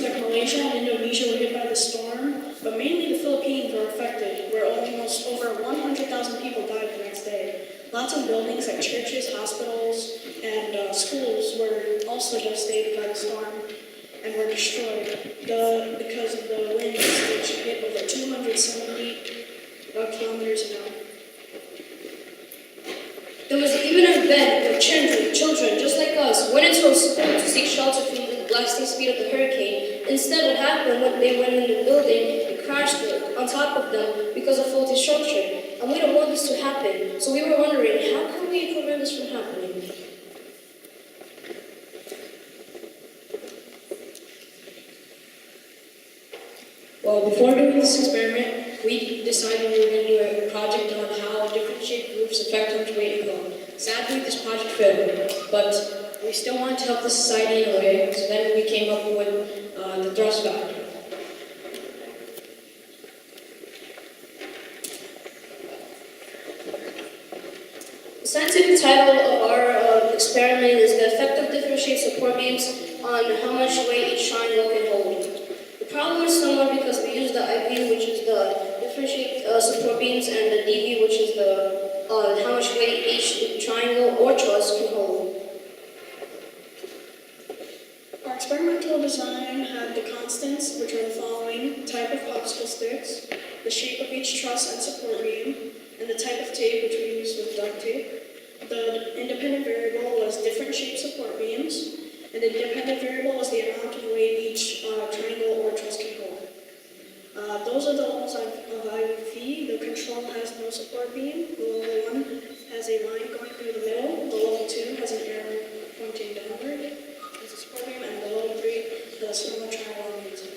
like Malaysia and Indonesia were hit by the storm, but mainly the Philippines were affected, where almost over 100,000 people died the next day. Lots of buildings like churches, hospitals, and schools were also devastated by the storm and were destroyed because of the winds, which hit over 270 kilometers an hour. There was even an event where children just like us, went into a school to seek shelter from the blasting speed of the hurricane. Instead, what happened when they went in the building, it crashed on top of them because of faulty structure. And we don't want this to happen. So we were wondering, how can we prevent this from happening? Well, before doing this experiment, we decided we were going to do a project on how different shaped roofs affect how much weight you go. Sadly, this project failed, but we still wanted to help the society in a way, so then we came up with the thrust factor. The scientific title of our experiment is the effect of different shaped support beams on how much weight each triangle can hold. The problem is similar because we use the IV, which is the different shaped support beams, and the DV, which is the how much weight each triangle or truss can hold. Our experimental design had the constants, which are the following: type of popsicle sticks, the shape of each truss and support beam, and the type of tape, which we used with duct tape. The independent variable was different shaped support beams, and the dependent variable was the amount of weight each triangle or truss can hold. Those are the levels of IV. The control has no support beam. The level 1 has a line going through the middle. The level 2 has an arrow pointing downward as a support beam, and the level 3, the smaller triangle means it.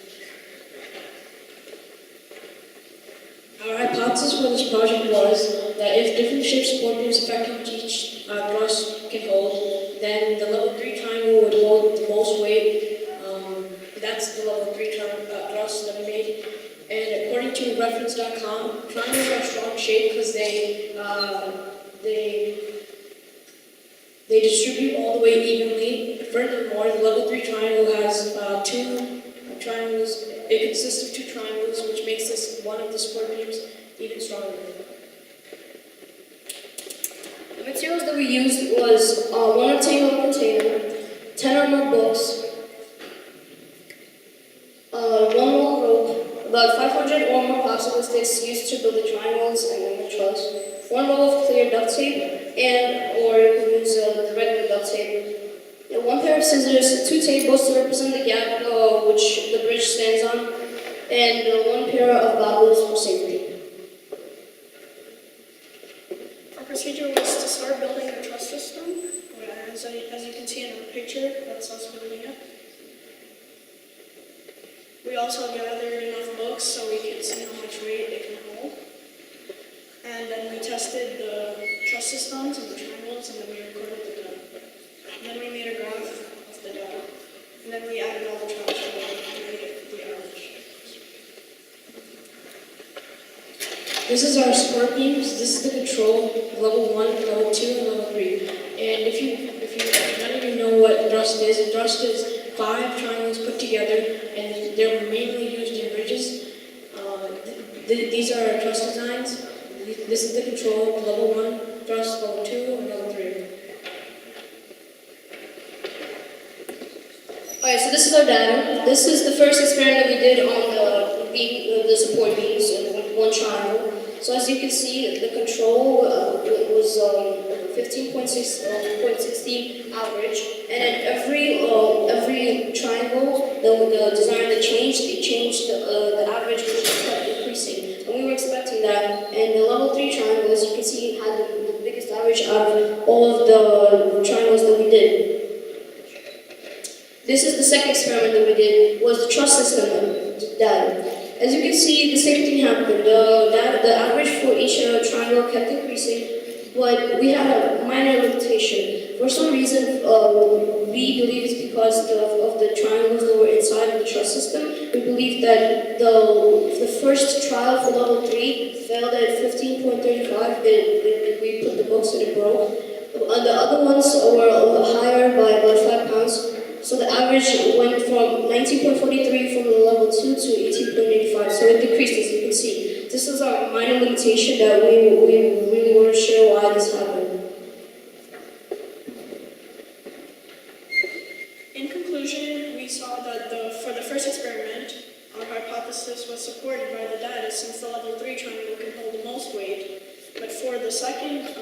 Our hypothesis for this project was that if different shaped support beams affect how much each truss can hold, then the level 3 triangle would hold the most weight. That's the level 3 truss that we made. And according to reference.com, triangles are a strong shape because they distribute all the weight evenly. Furthermore, the level 3 triangle has 2 triangles. It consists of 2 triangles, which makes this one of the support beams even stronger. The materials that we used was 1 rectangular container, 10 or more books, 1 roll rope, about 500 or more popsicle sticks used to build the triangles and then the truss, 1 roll of clear duct tape, or you can use the regular duct tape, and 1 pair of scissors, 2 tables to represent the gap which the bridge stands on, and 1 pair of goggles for safety. Our procedure was to start building a truss system. As you can see in the picture, that's us building it. We also gathered enough books so we can see how much weight it can hold. And then we tested the truss systems and the triangles, and then we recorded the data. And then we made a graph of the data. And then we added all the trials together and made the average. This is our support beams. This is the control, level 1, level 2, and level 3. And if none of you know what thrust is 5 triangles put together, and they're mainly used in bridges. These are our truss designs. This is the control, level 1 thrust, level 2, and level 3. Alright, so this is our data. This is the first experiment that we did on the support beams in 1 triangle. So as you can see, the control was 15.16 average, and at every triangle, the designer that changed, it changed the average, which kept increasing. And we were expecting that. And the level 3 triangle, as you can see, had the biggest average out of all of the triangles that we did. This is the second experiment that we did, was the truss system data. As you can see, the same thing happened. The average for each triangle kept increasing, but we had a minor limitation. For some reason, we believe it's because of the triangles that were inside of the truss system. We believe that the first trial for level 3 failed at 15.35. We put the books and it broke. The other ones were higher by about 5 pounds. So the average went from 19.43 from the level 2 to 18.85. So it decreased, as you can see. This is a minor limitation that we really want to share why this happened. In conclusion, we saw that for the first experiment, our hypothesis was supported by the data since the level 3 triangle can hold the most weight. But for the second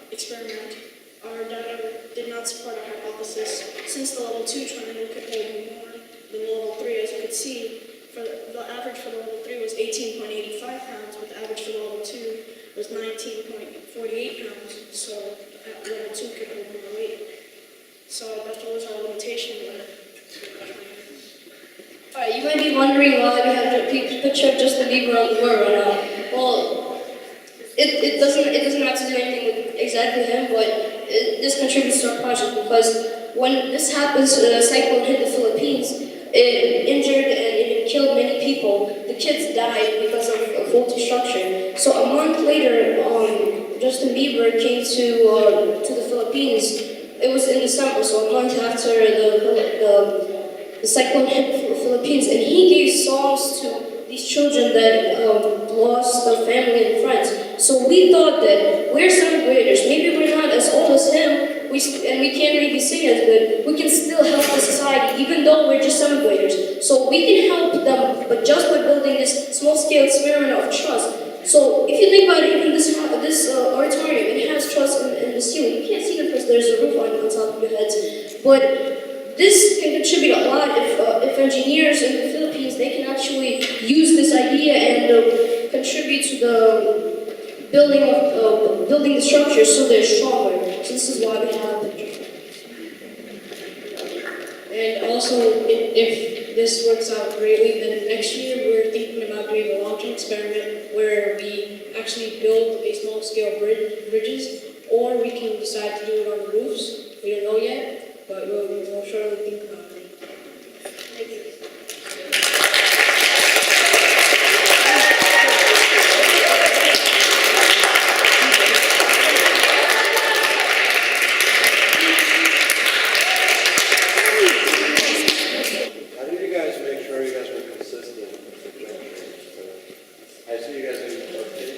experiment, our data did not support our hypothesis since the level 2 triangle could hold more than the level 3. As you could see, the average for the level 3 was 18.85 pounds, but the average for the level 2 was 19.48 pounds. So level 2 could hold more weight. So that was our limitation. Alright, you might be wondering why we have a picture of Justin Bieber on the board right now. Well, it doesn't have to do anything with exactly him, but this contributes to our project because when this happens, the cyclone hit the Philippines, it injured and it killed many people. The kids died because of a faulty structure. So a month later, Justin Bieber came to the Philippines. It was in December, so a month after the cyclone hit the Philippines, and he gave songs to these children that lost their family and friends. So we thought that we're seventh graders, maybe we're not as old as him, and we can't really sing as good, we can still help the society, even though we're just seventh graders. So we can help them, but just by building this small-scale experiment of trust. So if you think about it, even this auditorium, it has truss in the ceiling. You can't see it because there's a roof on top of your heads. But this can contribute a lot if engineers in the Philippines, they can actually use this idea and contribute to the building the structure so they're stronger. So this is why we have it. And also, if this works out greatly, then next year we're thinking about doing a long-term experiment where we actually build a small-scale bridges, or we can decide to do it on the roofs. We don't know yet, but we'll surely think about it. Thank you. How did you guys make sure you guys were consistent with the juncture? I see you guys in rotate.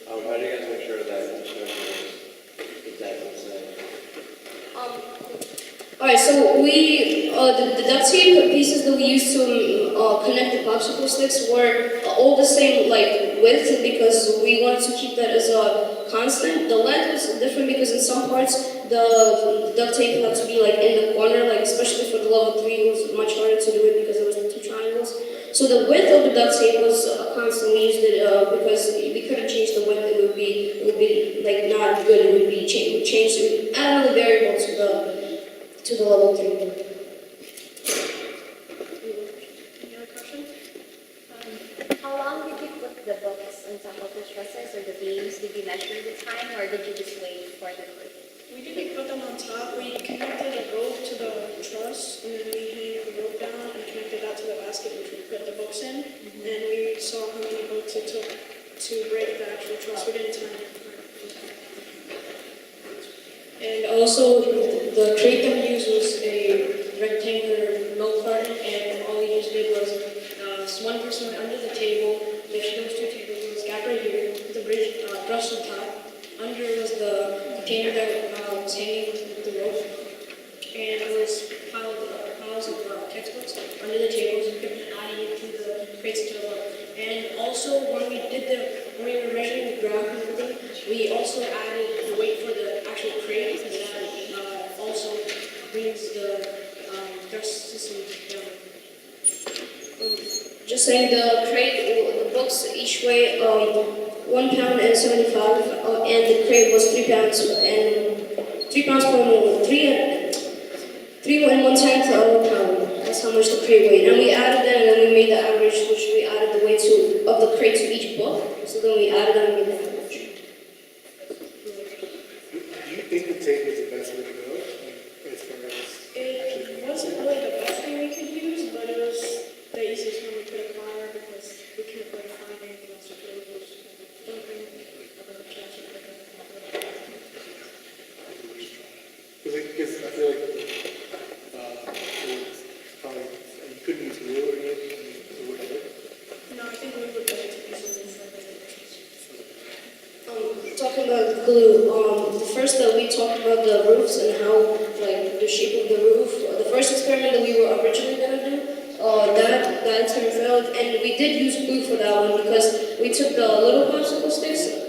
How do you guys make sure that each junction is exactly the same? Alright, so the duct tape pieces that we used to connect the popsicle sticks were all the same width because we wanted to keep that as a constant. The length was different because in some parts the duct tape had to be in the corner, especially for the level 3 it was much harder to do it because there was 2 triangles. So the width of the duct tape was constant. We used it because we couldn't change the width. It would be not good. It would be changed. It would add another variable to the level 3. Any other questions? How long did you put the books on top of the trusses or the beams? Did you measure the time or did you just wait for the clip? We didn't put them on top. We connected a rope to the truss, and then we hung the rope down and connected that to the basket which we put the books in. And we saw how many books it took to break the actual truss. We didn't time it. And also, the crate that we used was a rectangular milk carton, and all we just did was one person went under the table, lifted those 2 tables, there was a gap right here, the bridge brushed on top. Under was the container that was hanging with the rope, and there was piles of textbooks under the tables. You kept adding it to the crates to the wall. And also, when we were measuring the graph and everything, we also added the weight for the actual crate, and that also brings the thrust system down. Just saying, the books each weigh 1 pound and 75, and the crate was 3 pounds and 3 pounds per moment, 3 and 1/10 of a pound. That's how much the crate weighed. And we added that, and then we made the average, which we added the weight of the crate to each book. So then we added that and made the average. Do you think the tape is the best way to go? As far as It wasn't really the best thing we could use, but it was the easiest one we could acquire because we couldn't really find anything else to do. Because I feel like glue. The first that we talked about the roofs and how, like, the shape of the roof. The first experiment that we were originally gonna do, that experiment failed, and we did use glue for that one because we took the little popsicle sticks.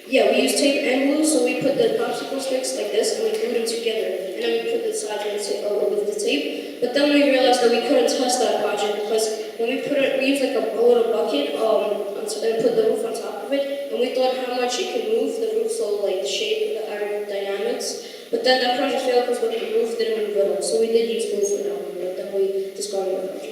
Yeah, we used tape and glue, so we put the popsicle sticks like this and we glued them together. And then we put the sides with the tape. But then we realized that we couldn't test that project because when we put it, we used like a little bucket and put the roof on top of it. And we thought how much it could move the roof, so like the shape, the aerodynamics. But then that project failed because the roof didn't move at all. So we did use glue for that one, but then we discarded the project.